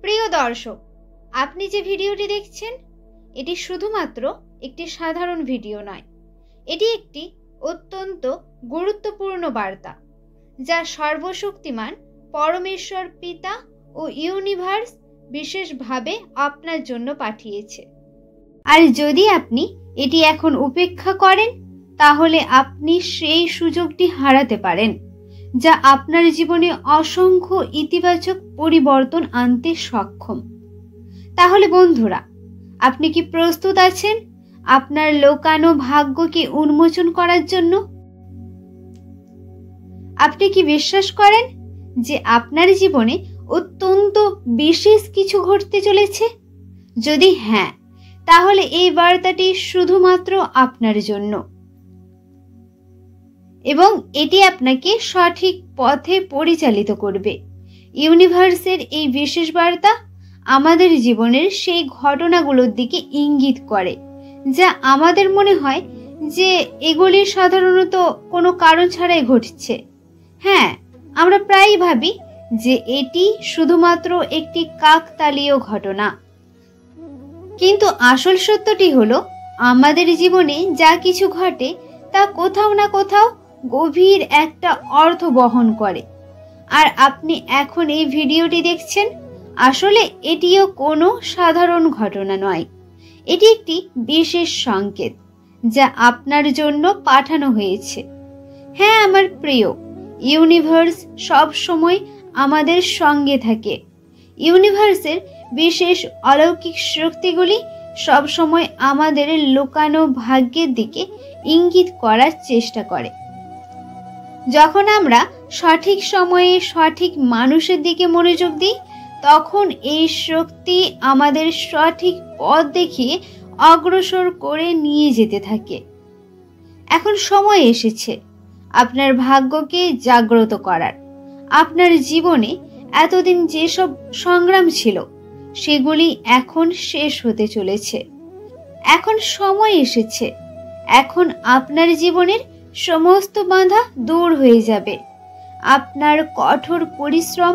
প্রিয় দর্শক, আপনি যে ভিডিওটি দেখছেন এটি শুধুমাত্র একটি সাধারণ ভিডিও নয়, এটি একটি অত্যন্ত গুরুত্বপূর্ণ বার্তা যা সর্বশক্তিমান পরমেশ্বর পিতা ও ইউনিভার্স বিশেষভাবে আপনার জন্য পাঠিয়েছে। আর যদি আপনি এটি এখন উপেক্ষা করেন, তাহলে আপনি সেই সুযোগটি হারাতে পারেন যা আপনার জীবনে অসংখ্য ইতিবাচক পরিবর্তন আনতে সক্ষম। তাহলে বন্ধুরা, আপনি কি প্রস্তুত আছেন আপনার লোকানো ভাগ্যকে উন্মোচন করার জন্য? আপনি কি বিশ্বাস করেন যে আপনার জীবনে অত্যন্ত বিশেষ কিছু ঘটতে চলেছে? যদি হ্যাঁ, তাহলে এই বার্তাটি শুধুমাত্র আপনার জন্য এবং এটি আপনাকে সঠিক পথে পরিচালিত করবে। ইউনিভার্সের এই বিশেষ বার্তা আমাদের জীবনের সেই ঘটনাগুলোর দিকে ইঙ্গিত করে যা আমাদের মনে হয় যে এগুলি সাধারণত কোনো কারণ ছাড়াই ঘটছে। হ্যাঁ, আমরা প্রায়ই ভাবি যে এটি শুধুমাত্র একটি কাকতালীয় ঘটনা, কিন্তু আসল সত্যটি হলো আমাদের জীবনে যা কিছু ঘটে তা কোথাও না কোথাও গভীর একটা অর্থ বহন করে। আর আপনি এখন এই ভিডিওটি দেখছেন, আসলে এটিও কোনো সাধারণ ঘটনা নয়। এটি একটি বিশেষ সংকেত যা আপনার জন্য পাঠানো হয়েছে। হ্যাঁ আমার প্রিয়, ইউনিভার্স সব সময় আমাদের সঙ্গে থাকে। ইউনিভার্সের বিশেষ অলৌকিক শক্তিগুলি সব সময় আমাদের লুকানো ভাগ্যের দিকে ইঙ্গিত করার চেষ্টা করে। যখন আমরা সঠিক সময়ে সঠিক মানুষের দিকে মনোযোগ দিই, তখন এই শক্তি আমাদের সঠিক পথ দেখিয়ে অগ্রসর করে নিয়ে যেতে থাকে। এখন সময় এসেছে আপনার ভাগ্যকে জাগ্রত করার। আপনার জীবনে এতদিন যেসব সংগ্রাম ছিল সেগুলি এখন শেষ হতে চলেছে। এখন সময় এসেছে, এখন আপনার জীবনের সমস্ত বাধা দূর হয়ে যাবে। আপনার কঠোর পরিশ্রম,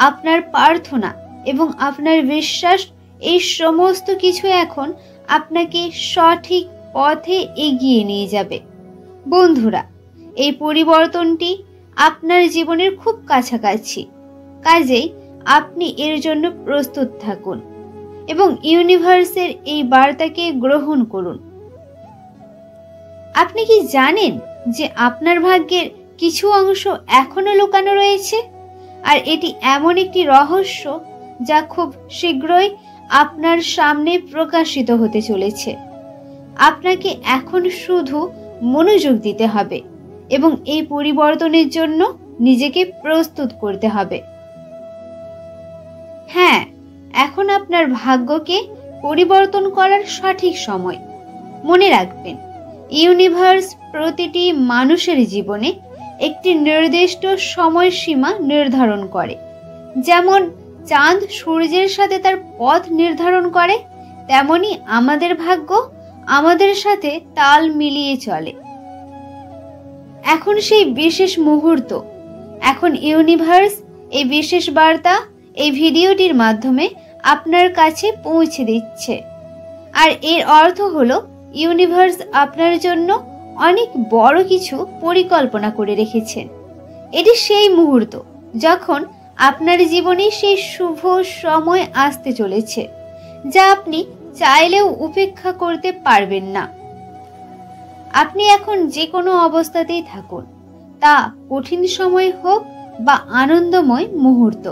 আপনার প্রার্থনা এবং আপনার বিশ্বাস, এই সমস্ত কিছু এখন আপনাকে সঠিক পথে এগিয়ে নিয়ে যাবে। বন্ধুরা, এই পরিবর্তনটি আপনার জীবনের খুব কাছাকাছি, কাজেই আপনি এর জন্য প্রস্তুত থাকুন এবং ইউনিভার্সের এই বার্তাকে গ্রহণ করুন। আপনি কি জানেন যে আপনার ভাগ্যের কিছু অংশ এখনো লুকানো রয়েছে? আর এটি এমন একটি রহস্য যা খুব শীঘ্রই আপনার সামনে প্রকাশিত হতে চলেছে। আপনাকে এখন শুধু মনোযোগ দিতে হবে এবং এই পরিবর্তনের জন্য নিজেকে প্রস্তুত করতে হবে। হ্যাঁ, এখন আপনার ভাগ্যকে পরিবর্তন করার সঠিক সময়। মনে রাখবেন, ইউনিভার্স প্রতিটি মানুষের জীবনে একটি নির্দিষ্ট সময়সীমা নির্ধারণ করে। যেমন চাঁদ সূর্যের সাথে তার পথ নির্ধারণ করে, তেমনি আমাদের ভাগ্য আমাদের সাথে তাল মিলিয়ে চলে। এখন সেই বিশেষ মুহূর্ত, এখন ইউনিভার্স এই বিশেষ বার্তা এই ভিডিওটির মাধ্যমে আপনার কাছে পৌঁছে দিচ্ছে। আর এর অর্থ হলো ইউনিভার্স আপনার জন্য অনেক বড় কিছু পরিকল্পনা করে রেখেছেন। এটি সেই মুহূর্ত যখন আপনার জীবনে সেই শুভ সময় আসতে চলেছে যা আপনি চাইলেও উপেক্ষা করতে পারবেন না। আপনি এখন যে কোনো অবস্থাতেই থাকুন, তা কঠিন সময় হোক বা আনন্দময় মুহূর্ত,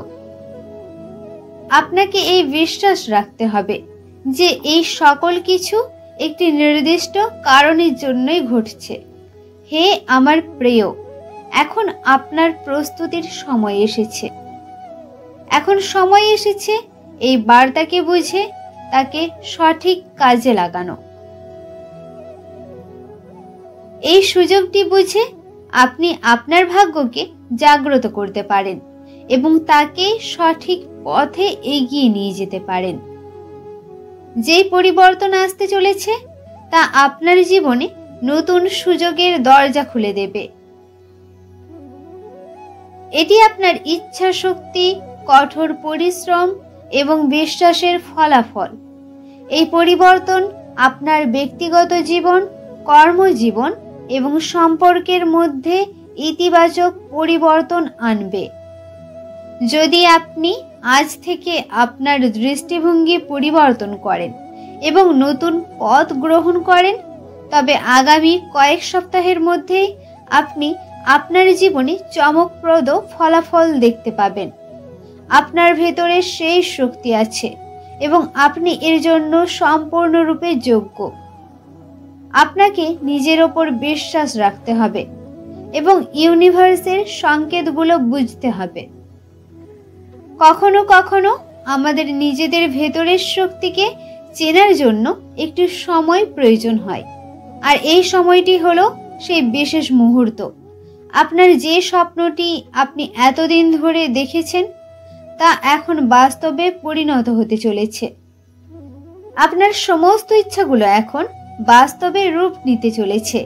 আপনাকে এই বিশ্বাস রাখতে হবে যে এই সকল কিছু একটি নির্দিষ্ট কারণের জন্যই ঘটছে। হে আমার প্রিয়, এখন আপনার প্রস্তুতির সময় এসেছে। এখন সময় এসেছে এই বার্তাকে বুঝে তাকে সঠিক কাজে লাগানো। এই সুযোগটি বুঝে আপনি আপনার ভাগ্যকে জাগ্রত করতে পারেন এবং তাকে সঠিক পথে এগিয়ে নিয়ে যেতে পারেন। যেই পরিবর্তন আসতে চলেছে তা আপনার জীবনে নতুন সুযোগের দরজা খুলে দেবে। এটি আপনার ইচ্ছা শক্তি, কঠোর পরিশ্রম এবং বিশ্বাসের ফলাফল। এই পরিবর্তন আপনার ব্যক্তিগত জীবন, কর্মজীবন এবং সম্পর্কের মধ্যে ইতিবাচক পরিবর্তন আনবে। যদি আপনি আজ থেকে আপনার দৃষ্টিভঙ্গি পরিবর্তন করেন এবং নতুন পথ গ্রহণ করেন, তবে আগামী কয়েক সপ্তাহের মধ্যেই আপনি আপনার জীবনে চমকপ্রদ ফলাফল দেখতে পাবেন। আপনার ভেতরে সেই শক্তি আছে এবং আপনি এর জন্য সম্পূর্ণরূপে যোগ্য। আপনাকে নিজের ওপর বিশ্বাস রাখতে হবে এবং ইউনিভার্সের সংকেতগুলো বুঝতে হবে। কখনো কখনো আমাদের নিজেদের ভেতরের শক্তিকে চেনার জন্য একটু সময় প্রয়োজন হয়, আর এই সময়টি হলো সেই বিশেষ মুহূর্ত। আপনার যে স্বপ্নটি আপনি এতদিন ধরে দেখেছেন তা এখন বাস্তবে পরিণত হতে চলেছে। আপনার সমস্ত ইচ্ছাগুলো এখন বাস্তবে রূপ নিতে চলেছে।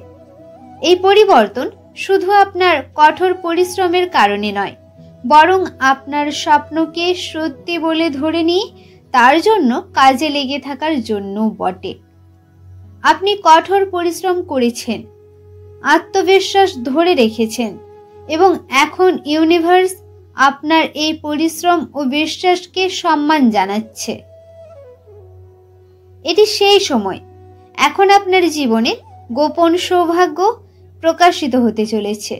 এই পরিবর্তন শুধু আপনার কঠোর পরিশ্রমের কারণে নয়, বরং আপনার স্বপ্নকে সত্যি বলে ধরে নিয়ে তার জন্য কাজে লেগে থাকার জন্য বটে। আপনি কঠোর পরিশ্রম করেছেন, আত্মবিশ্বাস ধরে রেখেছেন এবং এখন ইউনিভার্স আপনার এই পরিশ্রম ও বিশ্বাসকে সম্মান জানাচ্ছে। এটি সেই সময়, এখন আপনার জীবনের গোপন সৌভাগ্য প্রকাশিত হতে চলেছে।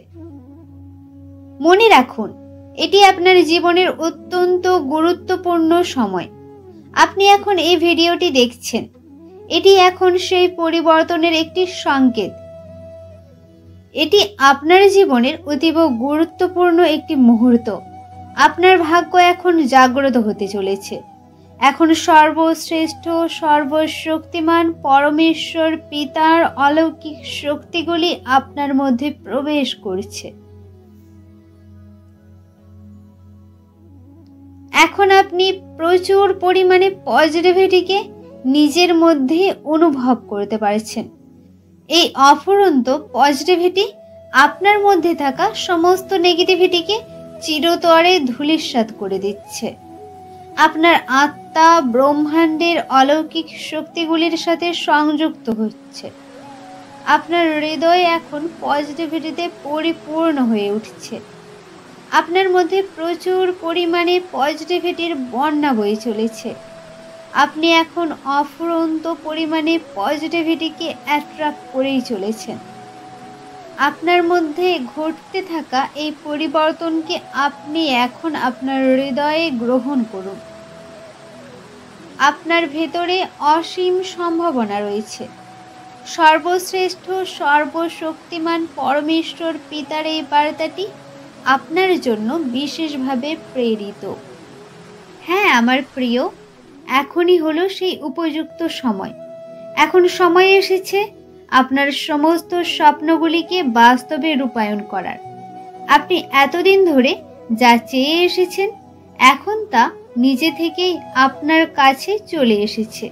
মনে রাখুন, এটি আপনার জীবনের অত্যন্ত গুরুত্বপূর্ণ সময়। আপনি এখন এই ভিডিওটি দেখছেন, এটি এখন সেই পরিবর্তনের একটি সংকেত। এটি আপনার জীবনের অতীব গুরুত্বপূর্ণ একটি মুহূর্ত। আপনার ভাগ্য এখন জাগ্রত হতে চলেছে। এখন সর্বশ্রেষ্ঠ, সর্বশক্তিমান পরমেশ্বর পিতার অলৌকিক শক্তিগুলি আপনার মধ্যে প্রবেশ করছে। এখন আপনি প্রচুর পরিমাণে পজিটিভিটিকে নিজের মধ্যে অনুভব করতে পারছেন। এই অফুরন্ত পজিটিভিটি আপনার মধ্যে থাকা সমস্ত নেগেটিভিটিকে চিরতরে ধূলিসাৎ করে দিচ্ছে। আপনার আত্মা ব্রহ্মাণ্ডের অলৌকিক শক্তিগুলির সাথে সংযুক্ত হচ্ছে। আপনার হৃদয় এখন পজিটিভিটিতে পরিপূর্ণ হয়ে উঠছে। আপনার মধ্যে প্রচুর পরিমাণে পজিটিভিটির বন্যা বয়ে চলেছে। আপনি এখন অফুরন্ত পরিমাণে পজিটিভিটিকে অ্যাট্রাক্ট করেই চলেছেন। আপনার মধ্যে ঘটতে থাকা এই পরিবর্তনকে আপনি এখন আপনার হৃদয়ে গ্রহণ করুন। আপনার ভেতরে অসীম সম্ভাবনা রয়েছে। সর্বশ্রেষ্ঠ, সর্বশক্তিমান পরমেশ্বর পিতার এই বার্তাটি আপনার জন্য বিশেষভাবে প্রেরিত। হ্যাঁ আমার প্রিয়, এখনই হলো সেই উপযুক্ত সময়। এখন সময় এসেছে আপনার সমস্ত স্বপ্নগুলিকে বাস্তবে রূপায়ণ করার। আপনি এতদিন ধরে যা চেয়ে এসেছেন, এখন তা নিজে থেকেই আপনার কাছে চলে এসেছে।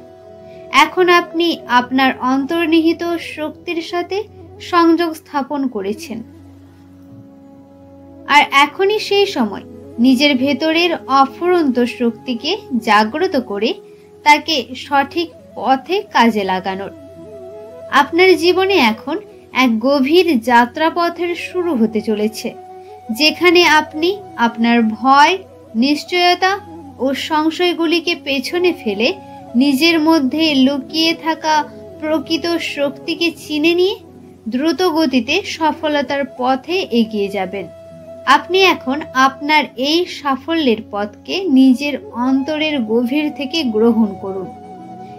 এখন আপনি আপনার অন্তর্নিহিত শক্তির সাথে সংযোগ স্থাপন করেছেন। আর এখনই সেই সময় নিজের ভেতরের অফুরন্ত শক্তিকে জাগ্রত করে তাকে সঠিক পথে কাজে লাগানোর। আপনার জীবনে এখন এক গভীর যাত্রাপথের শুরু হতে চলেছে, যেখানে আপনি আপনার ভয়, নিশ্চয়তা ও সংশয়গুলিকে পেছনে ফেলে নিজের মধ্যে লুকিয়ে থাকা প্রকৃত শক্তিকে চিনে নিয়ে দ্রুত গতিতে সফলতার পথে এগিয়ে যাবেন। আপনি এখন আপনার এই সাফল্যের পথকে নিজের অন্তরের গভীর থেকে গ্রহণ করুন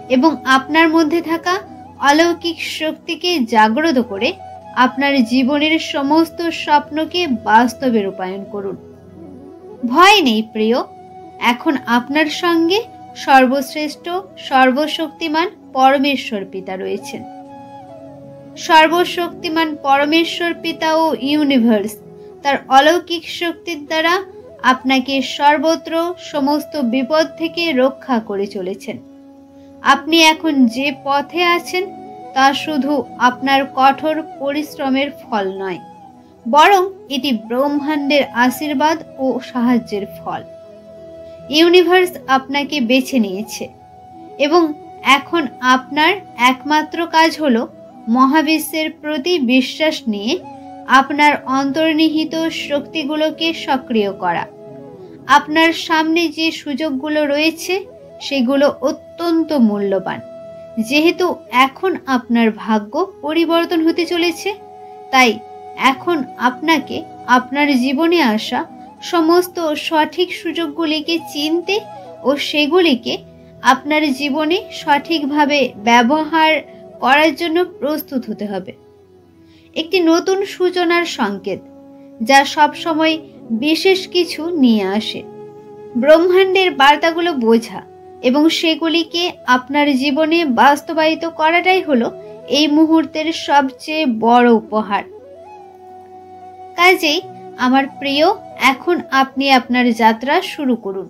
এবং আপনার মধ্যে থাকা অলৌকিক শক্তিকে জাগ্রত করে আপনার জীবনের সমস্ত স্বপ্নকে বাস্তবে রূপায়ণ করুন। ভয় নেই প্রিয়, এখন আপনার সঙ্গে সর্বশ্রেষ্ঠ, সর্বশক্তিমান পরমেশ্বর পিতা রয়েছেন। সর্বশক্তিমান পরমেশ্বর পিতা ও ইউনিভার্স তার অলৌকিক শক্তির দ্বারা আপনাকে সর্বত্র সমস্ত বিপদ থেকে রক্ষা করে চলেছেন। আপনি এখন যে পথে আছেন তা শুধু আপনার কঠোর পরিশ্রমের ফল নয়, বরং এটি ব্রহ্মাণ্ডের আশীর্বাদ ও সাহায্যের ফল। ইউনিভার্স আপনাকে বেছে নিয়েছে এবং এখন আপনার একমাত্র কাজ হলো মহাবিশ্বের প্রতি বিশ্বাস নিয়ে আপনার অন্তর্নিহিত শক্তিগুলোকে সক্রিয় করা। আপনার সামনে যে সুযোগগুলো রয়েছে সেগুলো অত্যন্ত মূল্যবান। যেহেতু এখন আপনার ভাগ্য পরিবর্তন হতে চলেছে, তাই এখন আপনাকে আপনার জীবনে আসা সমস্ত সঠিক সুযোগগুলিকে চিনতে ও সেগুলিকে আপনার জীবনে সঠিকভাবে ব্যবহার করার জন্য প্রস্তুত হতে হবে। একটি নতুন সূচনার সংকেত, যা সবসময় বিশেষ কিছু নিয়ে আসে। ব্রহ্মাণ্ডের বার্তাগুলো বোঝা এবং সেগুলিকে আপনার জীবনে বাস্তবায়িত করাটাই হলো এই মুহূর্তের সবচেয়ে বড় উপহার। কাজেই আমার প্রিয়, এখন আপনি আপনার যাত্রা শুরু করুন।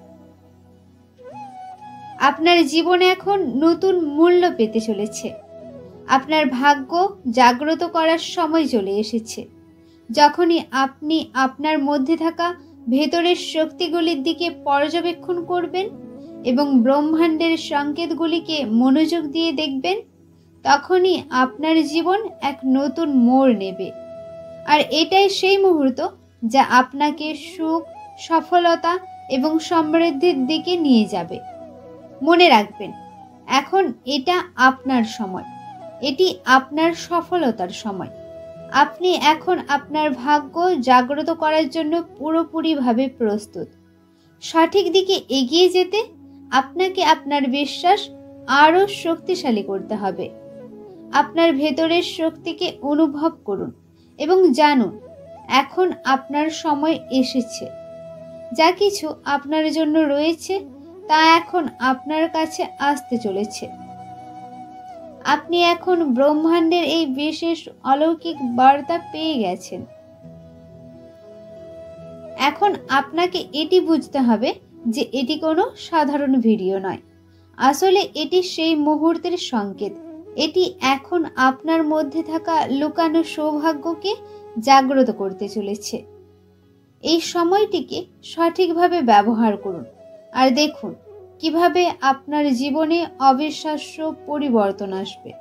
আপনার জীবনে এখন নতুন মূল্য পেতে চলেছে। আপনার ভাগ্য জাগ্রত করার সময় চলে এসেছে। যখনই আপনি আপনার মধ্যে থাকা ভেতরের শক্তিগুলির দিকে পর্যবেক্ষণ করবেন এবং ব্রহ্মাণ্ডের সংকেতগুলিকে মনোযোগ দিয়ে দেখবেন, তখনই আপনার জীবন এক নতুন মোড় নেবে। আর এটাই সেই মুহূর্ত যা আপনাকে সুখ, সফলতা এবং সমৃদ্ধির দিকে নিয়ে যাবে। মনে রাখবেন, এখন এটা আপনার সময়, এটি আপনার সফলতার সময়। আপনি এখন আপনার ভাগ্য জাগ্রত করার জন্য পুরোপুরিভাবে প্রস্তুত। সঠিক দিকে এগিয়ে যেতে আপনাকে আপনার বিশ্বাস আরও শক্তিশালী করতে হবে। আপনার ভেতরের শক্তিকে অনুভব করুন এবং জানুন, এখন আপনার সময় এসেছে। যা কিছু আপনার জন্য রয়েছে তা এখন আপনার কাছে আসতে চলেছে। আপনি এখন ব্রহ্মাণ্ডের এই বিশেষ অলৌকিক বার্তা পেয়ে গেছেন। এখন আপনাকে এটি বুঝতে হবে যে এটি কোনো সাধারণ ভিডিও নয়। আসলে এটি সেই মুহূর্তের সংকেত। এটি এখন আপনার মধ্যে থাকা লুকানো সৌভাগ্যকে জাগ্রত করতে চলেছে। এই সময়টিকে সঠিকভাবে ব্যবহার করুন আর দেখুন কিভাবে আপনার জীবনে অবিশ্বাস্য পরিবর্তন আসবে।